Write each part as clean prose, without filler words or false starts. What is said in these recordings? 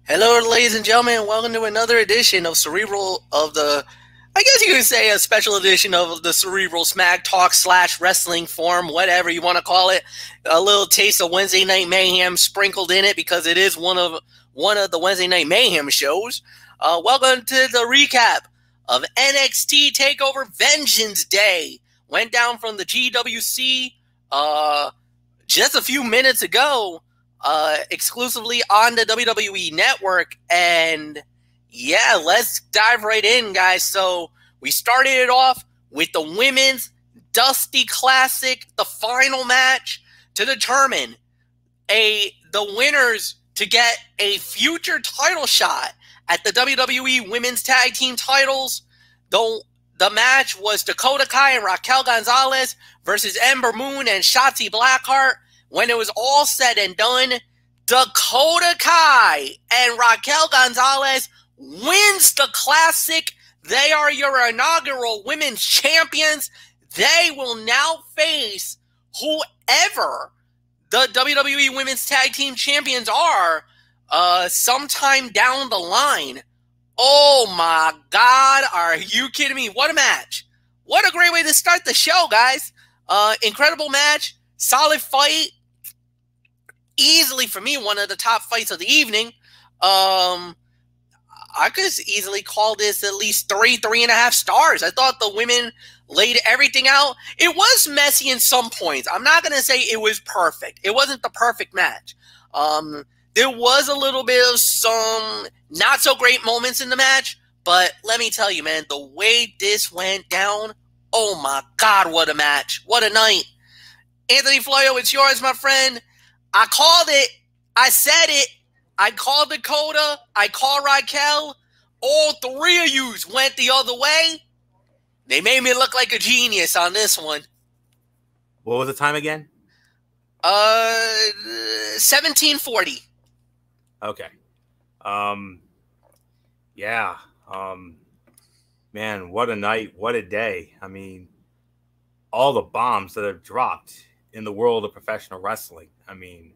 Hello, ladies and gentlemen. Welcome to another edition of Cerebral of the, I guess you could say a special edition of the Cerebral Smack Talk / Wrestling Forum, whatever you want to call it. A little taste of Wednesday Night Mayhem sprinkled in it because it is one of the Wednesday Night Mayhem shows. Welcome to the recap of NXT Takeover Vengeance Day. Went down from the GWC just a few minutes ago. Exclusively on the WWE Network, and yeah, let's dive right in, guys. So we started it off with the Women's Dusty Classic, the final match to determine the winners to get a future title shot at the WWE Women's Tag Team titles. The match was Dakota Kai and Raquel Gonzalez versus Ember Moon and Shotzi Blackheart. When it was all said and done, Dakota Kai and Raquel Gonzalez wins the classic. They are your inaugural women's champions. They will now face whoever the WWE Women's Tag Team champions are sometime down the line. Oh my God, are you kidding me? What a match. What a great way to start the show, guys. Incredible match, solid fight. Easily, for me, one of the top fights of the evening. I could easily call this at least 3.5 stars. I thought the women laid everything out. It was messy in some points. I'm not going to say it was perfect. It wasn't the perfect match. There was a little bit of some not so great moments in the match, but let me tell you, man, the way this went down, oh my God, what a match. What a night. Anthony Floyo, it's yours, my friend. I called it. I said it. I called Dakota. I called Raquel. All three of yous went the other way. They made me look like a genius on this one. What was the time again? 17:40. Okay. Yeah. Man, what a night. What a day. I mean, all the bombs that have dropped in the world of professional wrestling. I mean,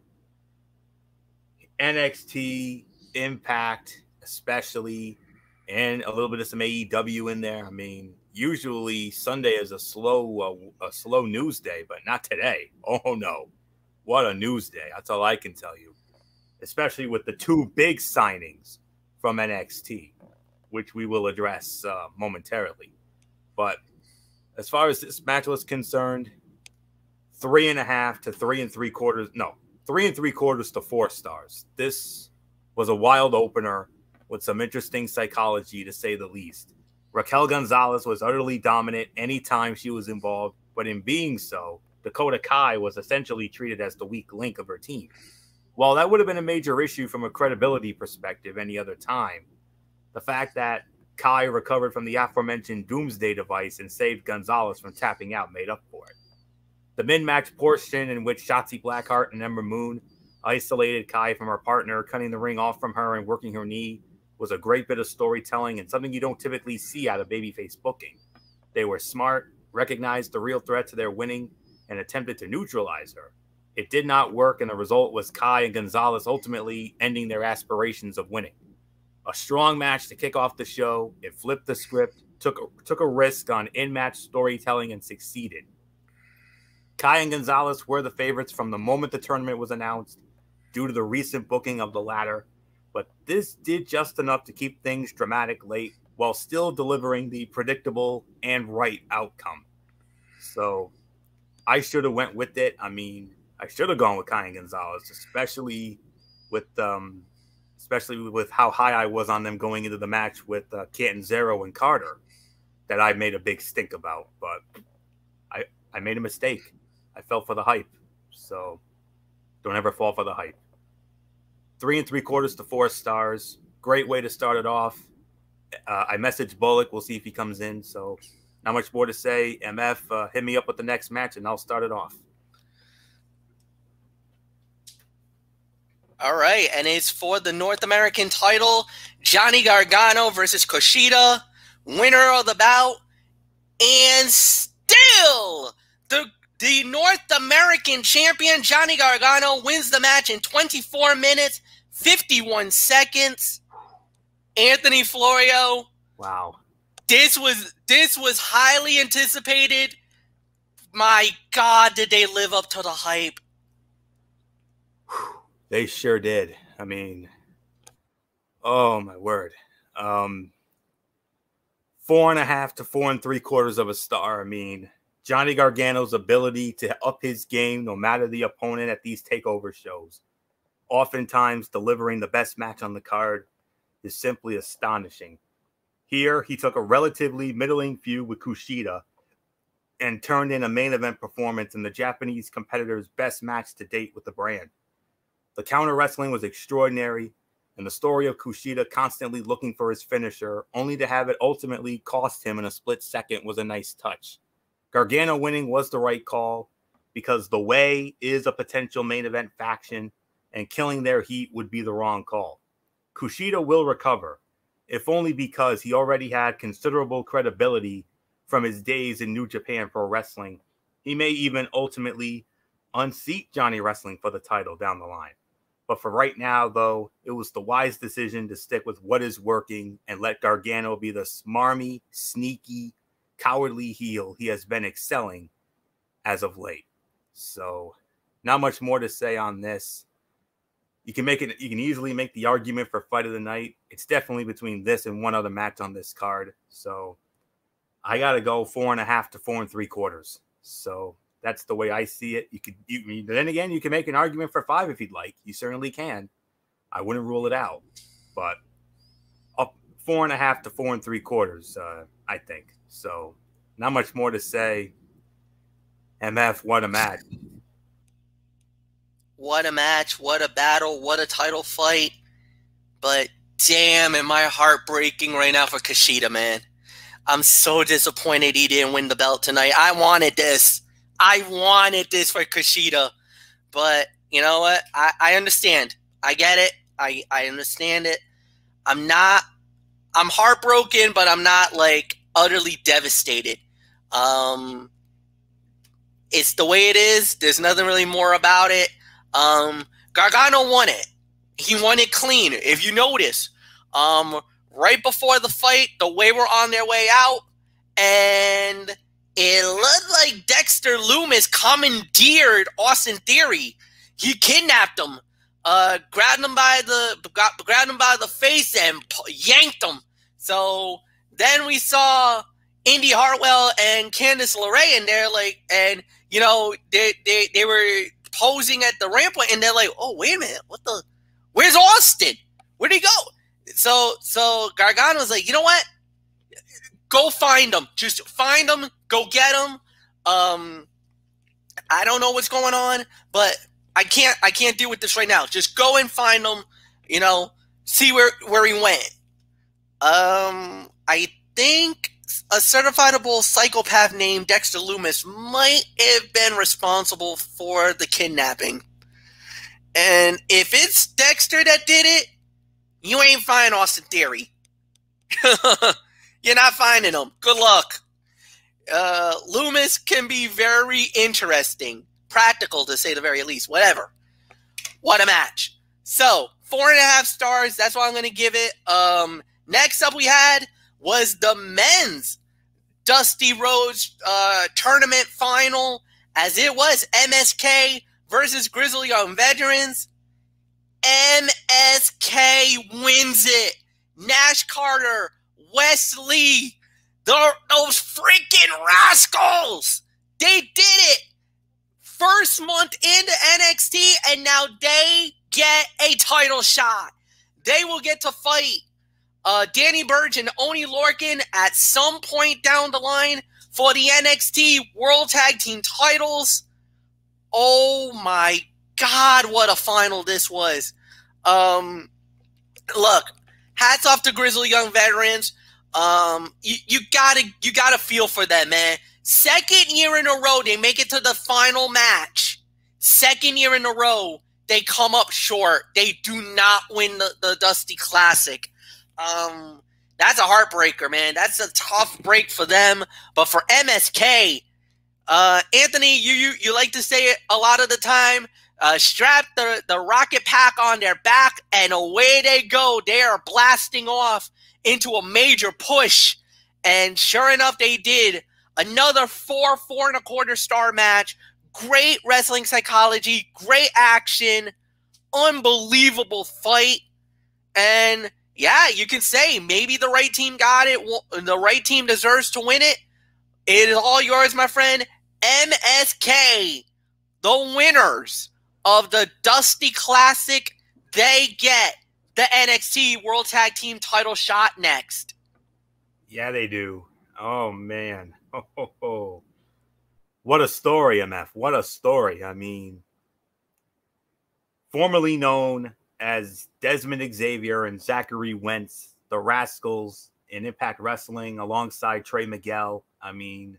NXT, Impact, especially, and a little bit of some AEW in there. I mean, usually Sunday is a slow news day, but not today. Oh no, what a news day! That's all I can tell you. Especially with the two big signings from NXT, which we will address momentarily. But as far as this match was concerned, 3.5 to 3.75. No, 3.75 to 4 stars. This was a wild opener with some interesting psychology, to say the least. Raquel Gonzalez was utterly dominant anytime she was involved, but in being so, Dakota Kai was essentially treated as the weak link of her team. While that would have been a major issue from a credibility perspective any other time, the fact that Kai recovered from the aforementioned Doomsday device and saved Gonzalez from tapping out made up for it. The mid-match portion in which Shotzi Blackheart and Ember Moon isolated Kai from her partner, cutting the ring off from her and working her knee, was a great bit of storytelling and something you don't typically see out of babyface booking. They were smart, recognized the real threat to their winning, and attempted to neutralize her. It did not work, and the result was Kai and Gonzalez ultimately ending their aspirations of winning. A strong match to kick off the show. It flipped the script, took a risk on in-match storytelling, and succeeded. Kai and Gonzalez were the favorites from the moment the tournament was announced due to the recent booking of the latter, but this did just enough to keep things dramatic late while still delivering the predictable and right outcome. So I should have went with it. I mean, I should have gone with Kai and Gonzalez, especially with how high I was on them going into the match with Catanzaro and Carter that I made a big stink about, but I made a mistake. I fell for the hype, so don't ever fall for the hype. 3.75 to 4 stars. Great way to start it off. I messaged Bullock. We'll see if he comes in. So not much more to say. MF, hit me up with the next match, and I'll start it off. All right, and it's for the North American title, Johnny Gargano versus Kushida, winner of the bout, and still the North American champion, Johnny Gargano, wins the match in 24 minutes, 51 seconds. Anthony Florio. Wow. This was highly anticipated. My God, did they live up to the hype? They sure did. I mean, oh my word. 4.5 to 4 3/4 of a star. I mean, Johnny Gargano's ability to up his game no matter the opponent at these takeover shows, oftentimes delivering the best match on the card, is simply astonishing. Here, he took a relatively middling feud with Kushida and turned in a main event performance in the Japanese competitor's best match to date with the brand. The counter wrestling was extraordinary, and the story of Kushida constantly looking for his finisher, only to have it ultimately cost him in a split second, was a nice touch. Gargano winning was the right call, because the Way is a potential main event faction, and killing their heat would be the wrong call. Kushida will recover, if only because he already had considerable credibility from his days in New Japan Pro Wrestling. He may even ultimately unseat Johnny Wrestling for the title down the line. But for right now, though, it was the wise decision to stick with what is working and let Gargano be the smarmy, sneaky, cowardly heel he has been excelling as of late. So, not much more to say on this. You can easily make the argument for fight of the night. It's definitely between this and one other match on this card. So I gotta go 4.5 to 4 3/4. So that's the way I see it. Then again, you can make an argument for 5 if you'd like. You certainly can. I wouldn't rule it out, but up 4.5 to 4 3/4. I think so. Not much more to say. MF, what a match! What a match, what a battle, what a title fight. But damn, am I heartbreaking right now for Kushida, man. I'm so disappointed he didn't win the belt tonight. I wanted this. I wanted this for Kushida. But you know what? I understand. I get it. I understand it. I'm heartbroken, but I'm not like utterly devastated. It's the way it is. There's nothing really more about it. Gargano won it. He won it clean. If you notice, right before the fight, the Way were on their way out, and it looked like Dexter Lumis commandeered Austin Theory. He kidnapped him, grabbed him by the face and yanked him. So then we saw Indy Hartwell and Candice LeRae, and they're like, and you know, they were posing at the rampart, and they're like, oh, wait a minute, where's Austin? Where'd he go? So Gargano's like, you know what? Go find him. Just find him. Go get him. I don't know what's going on, but I can't deal with this right now. Just go and find him, you know, see where he went. I think a certifiable psychopath named Dexter Lumis might have been responsible for the kidnapping. And if it's Dexter that did it, you ain't finding Austin Theory. You're not finding him. Good luck. Lumis can be very interesting. Practical, to say the very least. Whatever. What a match. So, 4.5 stars. That's what I'm going to give it. Next up we had was the men's Dusty Rhodes tournament final, as it was MSK versus Grizzly Young Veterans. MSK wins it. Nash Carter, Wes Lee, those freaking rascals, they did it. First month into NXT, and now they get a title shot. They will get to fight Danny Burch and Oney Lorcan at some point down the line for the NXT World Tag Team titles. Oh my God, what a final this was. Look, hats off to Grizzly Young Veterans. You gotta feel for them, man. Second year in a row, they make it to the final match. Second year in a row, they come up short. They do not win the Dusty Classic. That's a heartbreaker, man. That's a tough break for them. But for MSK, Anthony, you like to say it a lot of the time, strap the rocket pack on their back, and away they go. They are blasting off into a major push. And sure enough, they did. Another 4.25-star match. Great wrestling psychology, great action, unbelievable fight. And yeah, you can say maybe the right team got it. The right team deserves to win it. It is all yours, my friend. MSK, the winners of the Dusty Classic, they get the NXT World Tag Team title shot next. Yeah, they do. Oh, man. Oh. What a story, MF. What a story. I mean, formerly known as Desmond Xavier and Zachary Wentz, the Rascals in Impact Wrestling alongside Trey Miguel. I mean,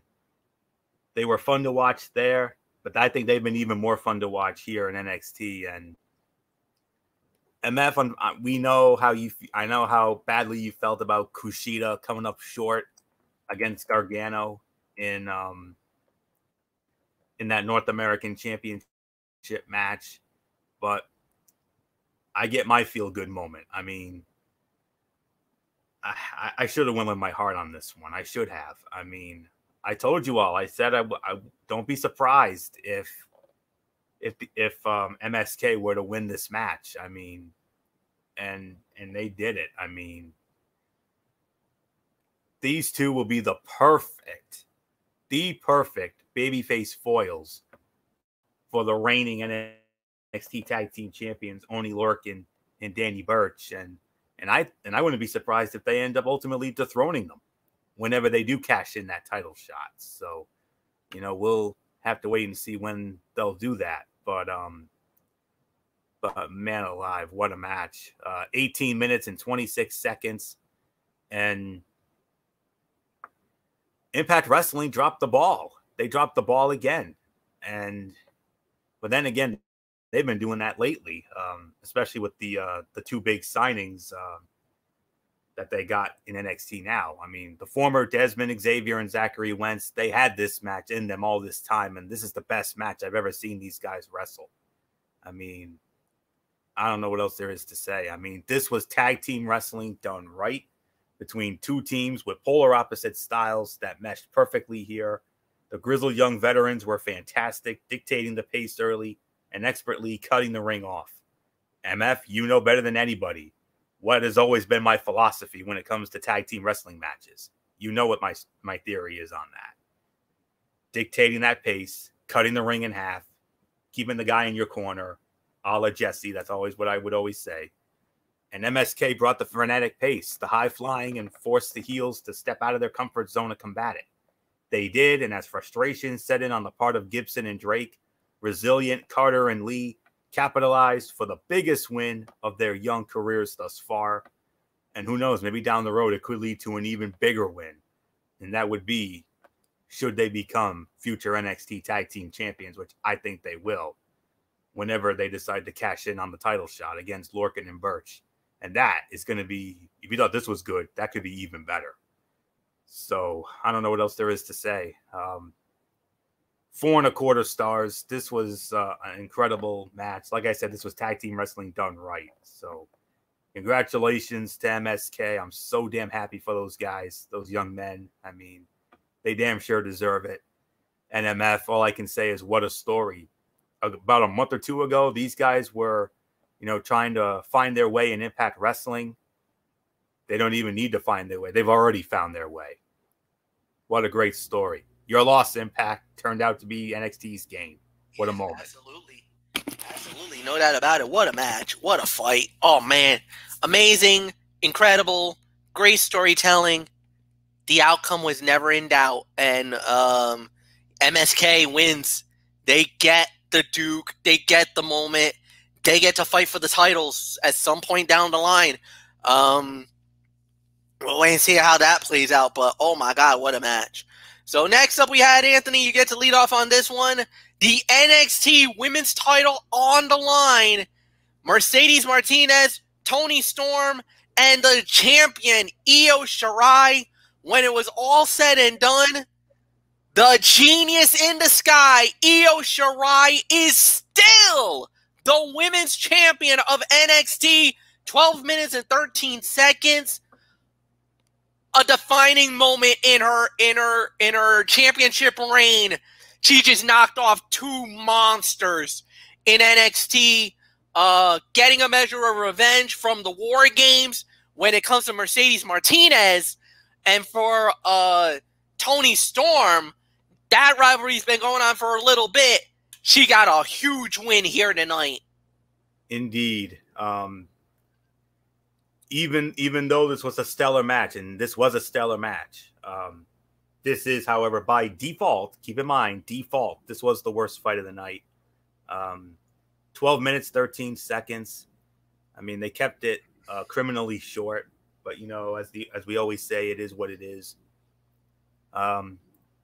they were fun to watch there, but I think they've been even more fun to watch here in NXT. And MF, we know how I know how badly you felt about Kushida coming up short against Gargano in that North American Championship match, but I get my feel-good moment. I mean, I should have went with my heart on this one. I should have. I mean, I told you all. I said I don't be surprised if MSK were to win this match. I mean, and they did it. I mean, these two will be the perfect babyface foils for the reigning NXT Tag Team Champions, Oney Lorcan and Danny Burch. And I wouldn't be surprised if they end up ultimately dethroning them whenever they do cash in that title shot. So, you know, we'll have to wait and see when they'll do that. But man alive, what a match. 18 minutes and 26 seconds. And Impact Wrestling dropped the ball. They dropped the ball again. But then again, they've been doing that lately, especially with the two big signings that they got in NXT now. I mean, the former Desmond Xavier and Zachary Wentz, they had this match in them all this time, and this is the best match I've ever seen these guys wrestle. I mean, I don't know what else there is to say. I mean, this was tag team wrestling done right between two teams with polar opposite styles that meshed perfectly here. The grizzled young veterans were fantastic, dictating the pace early and expertly cutting the ring off. MF, you know better than anybody what has always been my philosophy when it comes to tag team wrestling matches. You know what my theory is on that. Dictating that pace, cutting the ring in half, keeping the guy in your corner, a la Jesse. That's always what I would always say. And MSK brought the frenetic pace, the high flying, and forced the heels to step out of their comfort zone to combat it. They did, and as frustration set in on the part of Gibson and Drake, resilient Carter and Lee capitalized for the biggest win of their young careers thus far. And who knows, maybe down the road it could lead to an even bigger win. And that would be, should they become future NXT Tag Team Champions, which I think they will, whenever they decide to cash in on the title shot against Lorcan and Burch. And that is going to be, if you thought this was good, that could be even better. So I don't know what else there is to say. 4.25 stars. This was an incredible match. Like I said, this was tag team wrestling done right. So congratulations to MSK. I'm so damn happy for those guys, those young men. I mean, they damn sure deserve it. And MF, all I can say is what a story. About a month or two ago, these guys were, you know, trying to find their way in Impact Wrestling. They don't even need to find their way. They've already found their way. What a great story. Your loss, Impact, turned out to be NXT's gain. What a moment. Absolutely. Absolutely. No doubt about it. What a match. What a fight. Oh, man. Amazing. Incredible. Great storytelling. The outcome was never in doubt. And MSK wins. They get the Duke. They get the moment. They get to fight for the titles at some point down the line. We'll wait and see how that plays out. But, oh, my God, what a match. So next up we had, Anthony, you get to lead off on this one. The NXT Women's title on the line. Mercedes Martinez, Toni Storm, and the champion, Io Shirai. When it was all said and done, the genius in the sky, Io Shirai, is still the women's champion of NXT. 12 minutes and 13 seconds. A defining moment in her championship reign. She just knocked off two monsters in NXT, getting a measure of revenge from the War Games when it comes to Mercedes Martinez. And for Toni Storm, that rivalry's been going on for a little bit. She got a huge win here tonight. Indeed. Even though this was a stellar match, and this was a stellar match, this is, however, by default, keep in mind, default, this was the worst fight of the night. 12 minutes, 13 seconds. I mean, they kept it criminally short, but, you know, as we always say, it is what it is. I'm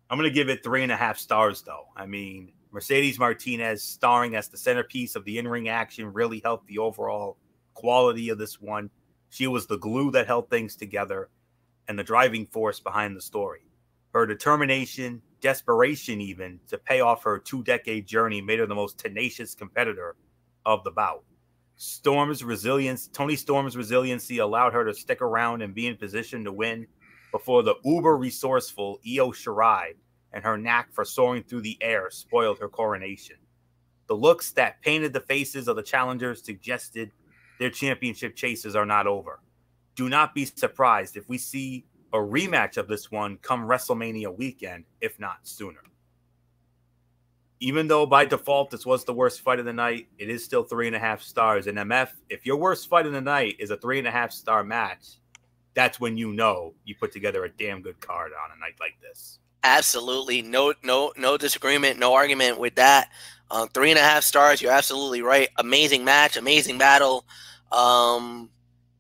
going to give it 3.5 stars, though. I mean, Mercedes Martinez starring as the centerpiece of the in-ring action really helped the overall quality of this one. She was the glue that held things together and the driving force behind the story. Her determination, desperation even, to pay off her 2-decade journey made her the most tenacious competitor of the bout. Toni Storm's resiliency allowed her to stick around and be in position to win before the uber-resourceful Io Shirai and her knack for soaring through the air spoiled her coronation. The looks that painted the faces of the challengers suggested their championship chases are not over. Do not be surprised if we see a rematch of this one come WrestleMania weekend, if not sooner. Even though by default this was the worst fight of the night, it is still 3.5 stars. And MF, if your worst fight of the night is a 3.5 star match, that's when you know you put together a damn good card on a night like this. Absolutely. No disagreement, no argument with that. 3.5 stars. You're absolutely right. Amazing match, amazing battle.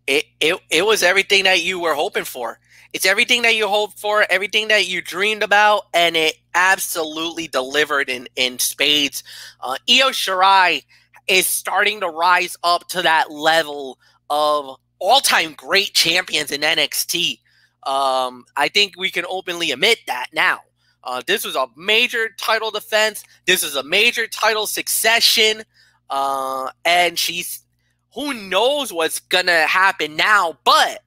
It was everything that you were hoping for. It's everything that you hoped for, everything that you dreamed about, and it absolutely delivered in spades. Io Shirai is starting to rise up to that level of all-time great champions in NXT. I think we can openly admit that now. This was a major title defense. This is a major title succession. And who knows what's going to happen now. But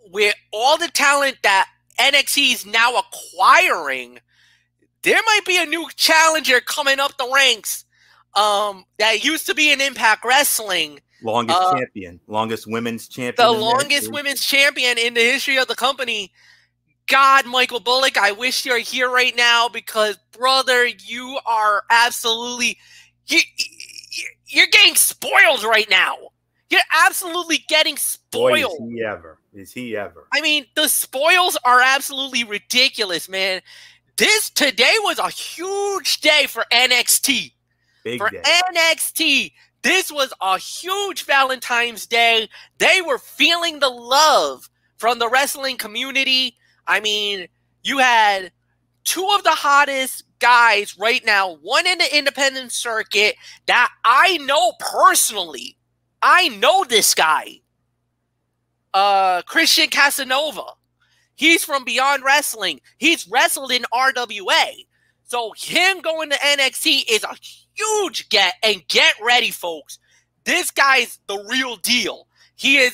with all the talent that NXT is now acquiring, there might be a new challenger coming up the ranks that used to be in Impact Wrestling. Longest champion. Longest women's champion. The longest women's champion in the history of the company. God, Michael Bullock, I wish you're here right now because, brother, you are absolutely... You're getting spoiled right now. You're absolutely getting spoiled. Boy, is he ever. Is he ever. I mean, the spoils are absolutely ridiculous, man. Today was a huge day for NXT. Big day. NXT. This was a huge Valentine's Day. They were feeling the love from the wrestling community. I mean, you had two of the hottest guys right now, one in the independent circuit that I know personally. I know this guy. Christian Casanova. He's from Beyond Wrestling. He's wrestled in RWA. So him going to NXT is a huge get. And get ready, folks. This guy's the real deal. He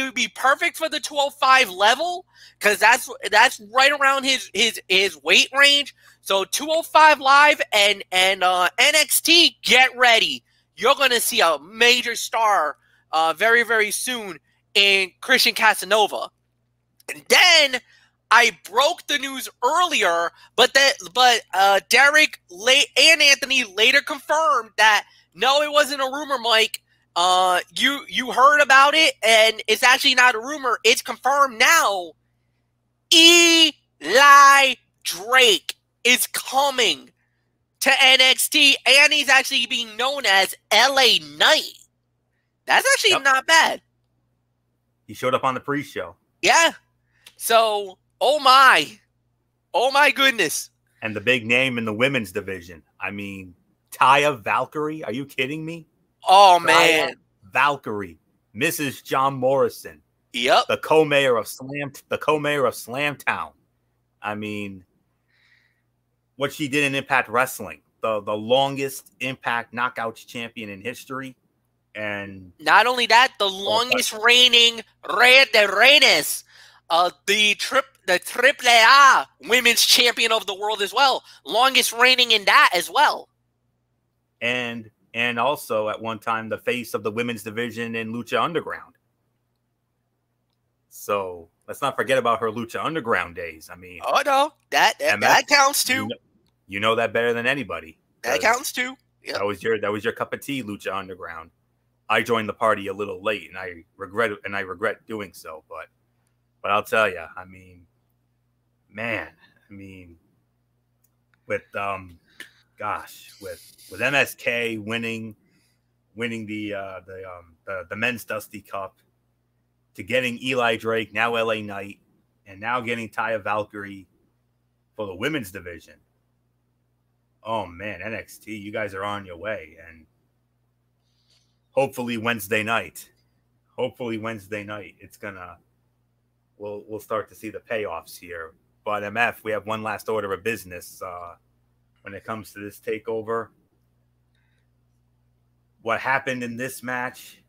would be perfect for the 205 level because that's right around his weight range. So 205 live and NXT, get ready. You're gonna see a major star very, very soon in Christian Casanova. And then I broke the news earlier, but Derek and Anthony later confirmed that no, it wasn't a rumor, Mike. You heard about it, and it's actually not a rumor. It's confirmed now. Eli Drake is coming to NXT, and he's actually being known as LA Knight. That's actually not bad. He showed up on the pre-show. Yeah. So, oh my goodness. And the big name in the women's division. I mean, Taya Valkyrie. Are you kidding me? Oh, man. Valkyrie, Mrs. John Morrison. Yep. The co-mayor of Slamtown. I mean, what she did in Impact Wrestling, the longest Impact Knockouts champion in history. And not only that, the longest reigning Rey de Reyes, the Triple A Women's Champion of the world as well. Longest reigning in that as well. And also at one time the face of the women's division in Lucha Underground. So let's not forget about her Lucha Underground days. I mean, oh no, that counts too. You know that better than anybody. That counts too. Yep. That was your cup of tea, Lucha Underground. I joined the party a little late, and I regret doing so. But I'll tell you, I mean, man, with with MSK winning the men's Dusty Cup, to getting Eli Drake, now LA Knight, and now getting Taya Valkyrie for the women's division. Oh man, NXT, you guys are on your way, and hopefully Wednesday night, it's gonna we'll start to see the payoffs here. But MF, we have one last order of business when it comes to this takeover. What happened in this match,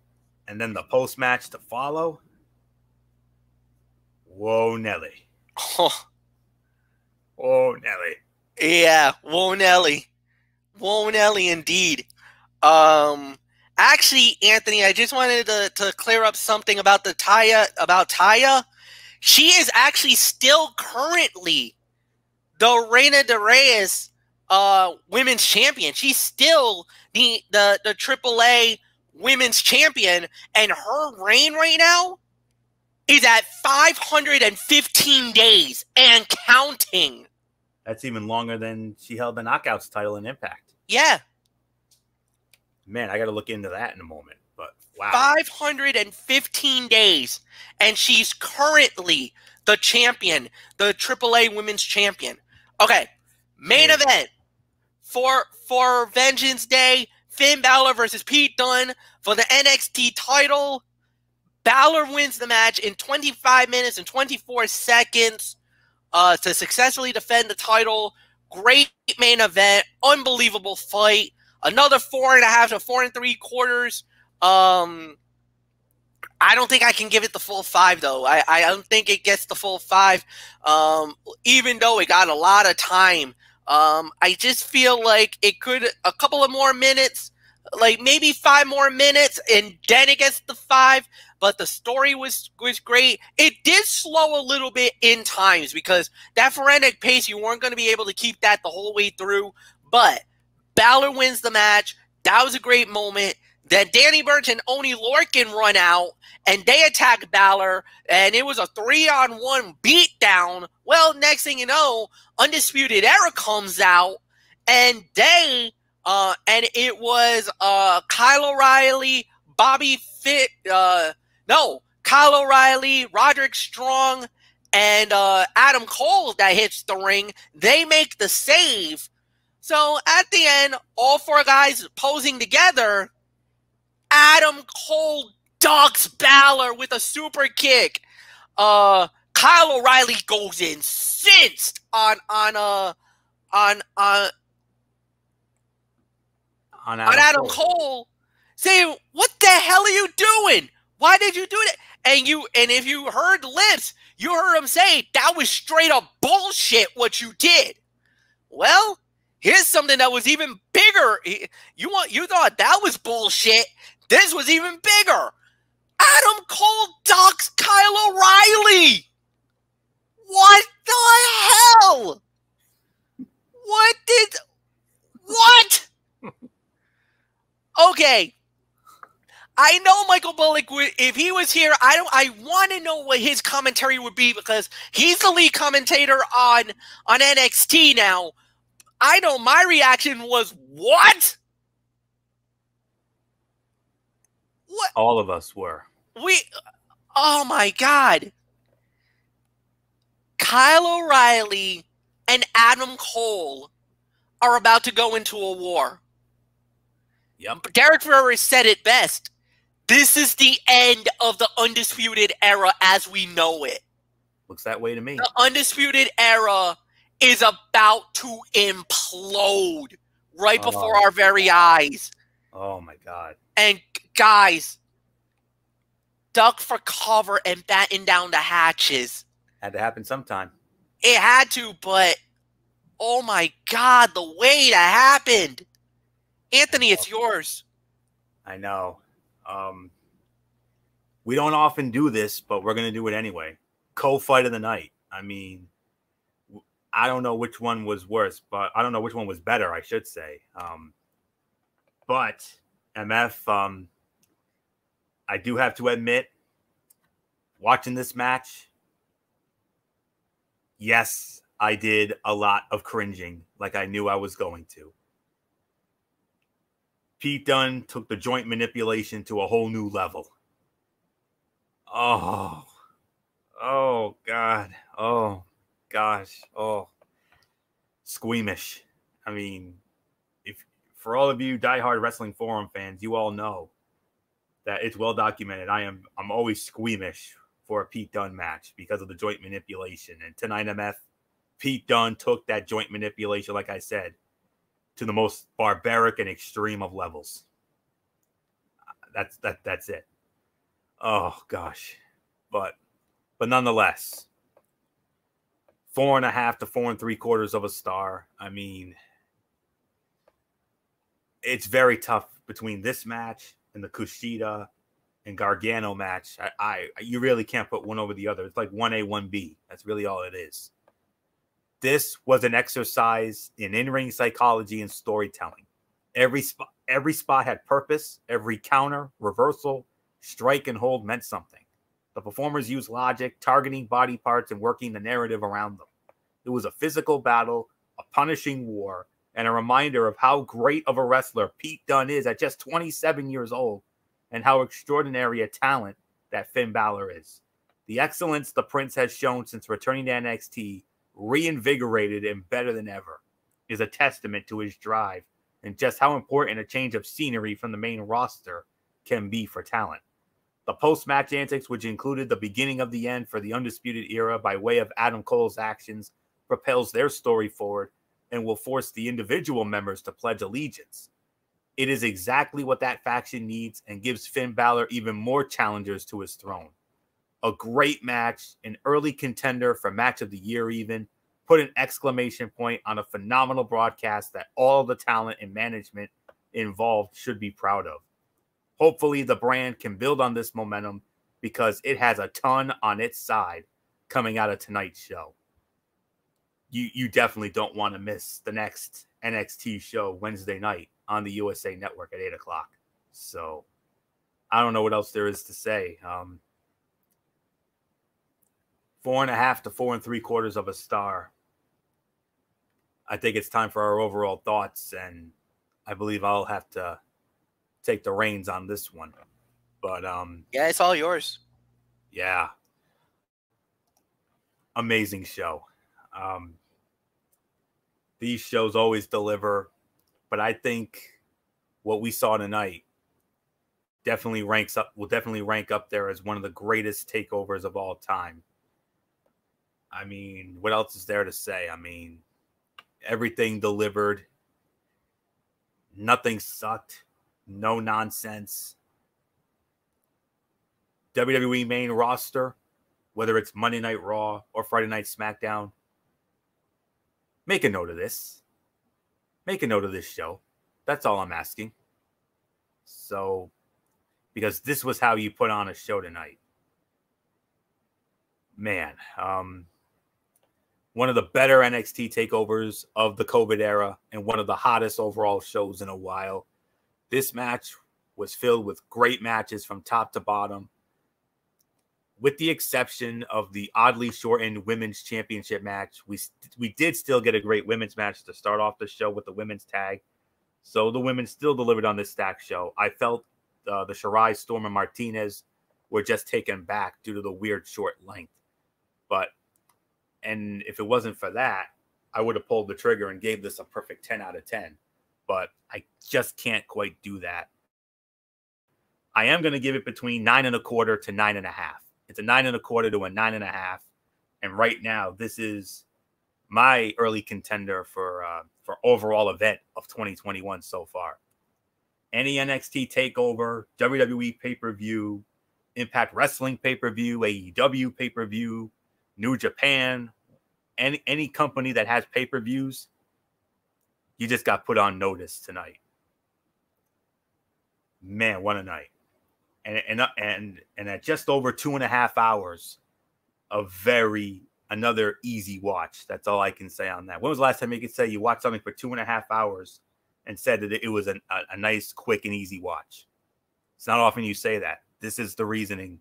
and then the post match to follow. Whoa, Nelly. Oh, Nelly. Yeah, whoa, Nelly. Whoa, Nelly, indeed. Actually, Anthony, I just wanted to clear up something about Taya. She is actually still currently the Reina de Reyes women's champion. She's still the AAA women's champion, and her reign right now is at 515 days and counting. That's even longer than she held the Knockouts title in Impact. Yeah. Man, I got to look into that in a moment. But wow. 515 days, and she's currently the champion, the AAA women's champion. Okay, main event for Vengeance Day, Finn Balor versus Pete Dunne for the NXT title. Balor wins the match in 25 minutes and 24 seconds to successfully defend the title. Great main event, unbelievable fight. Another 4.5 to 4 3/4. I don't think I can give it the full 5 though. I don't think it gets the full 5. Even though it got a lot of time. I just feel like it could a couple of more minutes, like maybe 5 more minutes, and then it gets the 5. But the story was great. It did slow a little bit in times because that frenetic pace, you weren't going to be able to keep that the whole way through. But Balor wins the match. That was a great moment. Then Danny Burch and Oney Lorcan run out, and they attack Balor, and it was a 3-on-1 beatdown. Well, next thing you know, Undisputed Era comes out, and it was Kyle O'Reilly, Kyle O'Reilly, Roderick Strong, and Adam Cole that hits the ring. They make the save. So at the end, all 4 guys posing together, Adam Cole ducks Balor with a super kick. Kyle O'Reilly goes incensed on Adam Cole, saying, "What the hell are you doing? Why did you do that?" And if you heard Lips, you heard him say that was straight up bullshit what you did. Well, here's something that was even bigger. You thought that was bullshit. This was even bigger. Adam Cole ducks Kyle O'Reilly. What the hell? What? Okay. I know Michael Bullock, if he was here, I want to know what his commentary would be, because he's the lead commentator on NXT now. I know my reaction was, what? What? All of us were. Oh my God. Kyle O'Reilly and Adam Cole are about to go into a war. Yep. Derek Ferrer said it best. This is the end of the Undisputed Era as we know it. Looks that way to me. The Undisputed Era is about to implode right before Oh, our very eyes. oh my God. And guys, duck for cover and batten down the hatches. Had to happen sometime. It had to, but oh my God, the way that happened. Anthony, it's yours. I know. We don't often do this, but we're going to do it anyway. Co-fight of the night. I mean, I don't know which one was worse, but I don't know which one was better, I should say. But MF, I do have to admit, watching this match, yes, I did a lot of cringing like I knew I was going to. Pete Dunne took the joint manipulation to a whole new level. Oh God. Oh, gosh. Oh, squeamish. I mean, if for all of you diehard Wrestling Forum fans, you all know that it's well documented. I'm always squeamish for a Pete Dunne match because of the joint manipulation. And tonight, MF, Pete Dunne took that joint manipulation, like I said, to the most barbaric and extreme of levels. That's it. Oh gosh, but nonetheless, 4.5 to 4 3/4 of a star. I mean, it's very tough between this match and the Kushida and Gargano match. You really can't put one over the other. It's like 1A, 1B. That's really all it is. This was an exercise in in-ring psychology and storytelling. Every spot had purpose. Every counter, reversal, strike, and hold meant something. The performers used logic, targeting body parts, and working the narrative around them. It was a physical battle, a punishing war, and a reminder of how great of a wrestler Pete Dunne is at just 27 years old, and how extraordinary a talent that Finn Balor is. The excellence the Prince has shown since returning to NXT, reinvigorated and better than ever, is a testament to his drive and just how important a change of scenery from the main roster can be for talent. The post-match antics, which included the beginning of the end for the Undisputed Era by way of Adam Cole's actions, propels their story forward and will force the individual members to pledge allegiance. It is exactly what that faction needs and gives Finn Balor even more challengers to his throne. A great match, an early contender for match of the year even, put an exclamation point on a phenomenal broadcast that all the talent and management involved should be proud of. Hopefully the brand can build on this momentum because it has a ton on its side coming out of tonight's show. You definitely don't want to miss the next NXT show Wednesday night on the USA Network at 8 o'clock. So I don't know what else there is to say. 4.5 to 4 3/4 of a star. I think it's time for our overall thoughts, and I believe I'll have to take the reins on this one. But yeah, it's all yours. Yeah, amazing show. These shows always deliver, but I think what we saw tonight will definitely rank up there as one of the greatest takeovers of all time. I mean, what else is there to say? I mean, everything delivered. Nothing sucked. No nonsense. WWE main roster, whether it's Monday Night Raw or Friday Night SmackDown, make a note of this. Make a note of this show. That's all I'm asking. So, because this was how you put on a show tonight. Man, one of the better NXT takeovers of the COVID era and one of the hottest overall shows in a while. This match was filled with great matches from top to bottom. With the exception of the oddly shortened women's championship match, we did still get a great women's match to start off the show with the women's tag. So the women still delivered on this stacked show. I felt the Shirai, Storm, and Martinez were just taken back due to the weird short length. And if it wasn't for that, I would have pulled the trigger and gave this a perfect 10 out of 10. But I just can't quite do that. I am going to give it between 9.25 to 9.5. It's a 9.25 to a 9.5. And right now, this is my early contender for for overall event of 2021 so far. Any NXT Takeover, WWE pay-per-view, Impact Wrestling pay-per-view, AEW pay-per-view, New Japan, any company that has pay-per-views, you just got put on notice tonight. Man, what a night. And at just over 2.5 hours, another easy watch. That's all I can say on that. When was the last time you could say you watched something for 2.5 hours and said that it was a nice, quick, and easy watch? It's not often you say that. This is the reasoning.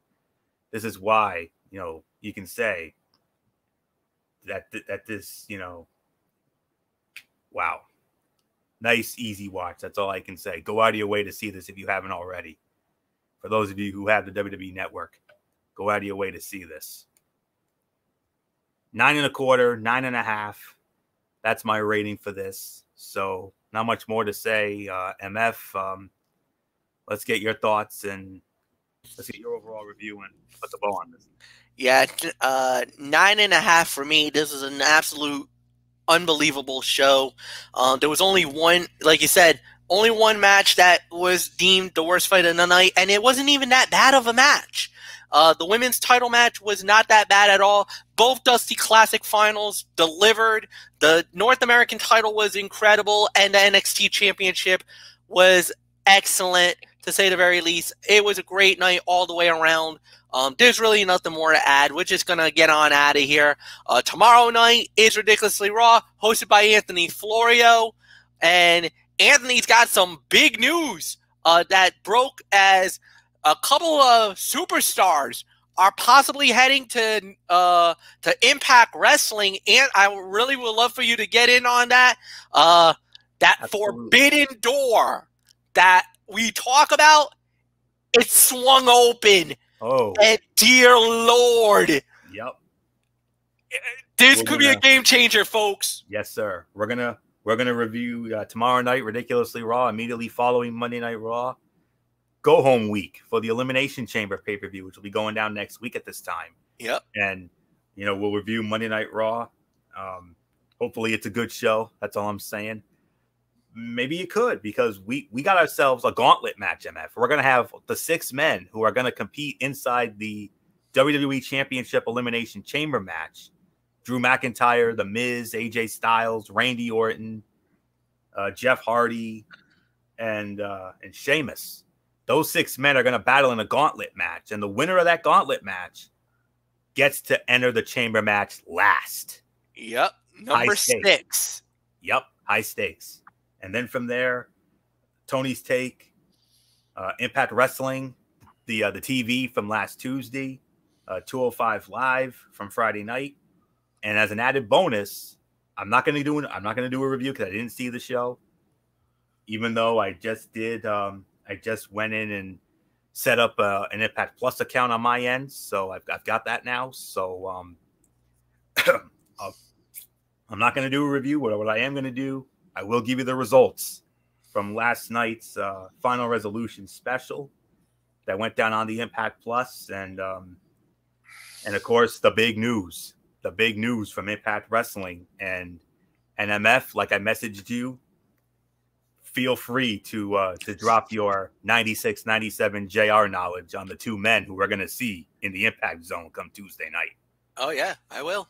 This is why, you can say that this, wow. Nice, easy watch. That's all I can say. Go out of your way to see this if you haven't already. For those of you who have the WWE Network, go out of your way to see this. 9.25, 9.5. That's my rating for this. So not much more to say. MF, let's get your thoughts and let's get your overall review and put the bow on this. Yeah, 9.5 for me. This is an absolute unbelievable show. There was only one, like you said, only one match that was deemed the worst fight of the night, and it wasn't even that bad of a match. The women's title match was not that bad at all. Both Dusty Classic finals delivered. The North American title was incredible, and the NXT Championship was excellent, to say the very least. It was a great night all the way around. There's really nothing more to add. We're just going to get on out of here. Tomorrow night is Ridiculously Raw, hosted by Anthony Florio. And Anthony's got some big news that broke, as a couple of superstars are possibly heading to Impact Wrestling. And I really would love for you to get in on that. That Absolutely. Forbidden door that we talk about, it's swung open. Oh, and dear Lord. Yep. This could be a game changer, folks. Yes, sir. We're gonna review tomorrow night, Ridiculously Raw, immediately following Monday Night Raw. Go home week for the Elimination Chamber pay-per-view, which will be going down next week at this time. Yep. And we'll review Monday Night Raw. Hopefully it's a good show. That's all I'm saying. Maybe you could, because we got ourselves a gauntlet match, MF. We're going to have the 6 men who are going to compete inside the WWE Championship Elimination Chamber match. Drew McIntyre, The Miz, AJ Styles, Randy Orton, Jeff Hardy, and Sheamus. Those 6 men are going to battle in a gauntlet match, and the winner of that gauntlet match gets to enter the chamber match last. Yep. Number 6. Yep. High stakes. And then from there, Tony's Take, Impact Wrestling, the TV from last Tuesday, 205 Live from Friday night, and as an added bonus, I'm not going to do a review because I didn't see the show, even though I just did. I just went in and set up an Impact Plus account on my end, so I've got that now. So I'm not going to do a review. What I am going to do, I will give you the results from last night's Final Resolution special that went down on the Impact Plus, and of course the big news from Impact Wrestling and MF. Like I messaged you, feel free to drop your 96, 97 JR knowledge on the 2 men who we're going to see in the Impact Zone come Tuesday night. Oh yeah, I will.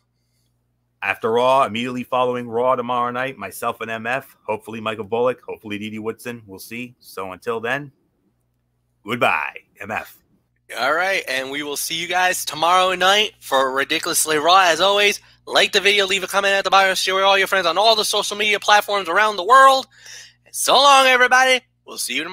After Raw, immediately following Raw tomorrow night, myself and MF, hopefully Michael Bullock, hopefully Didi Woodson, we'll see. So until then, goodbye, MF. All right, and we will see you guys tomorrow night for Ridiculously Raw. As always, like the video, leave a comment at the bottom, share with all your friends on all the social media platforms around the world. So long, everybody. We'll see you tomorrow.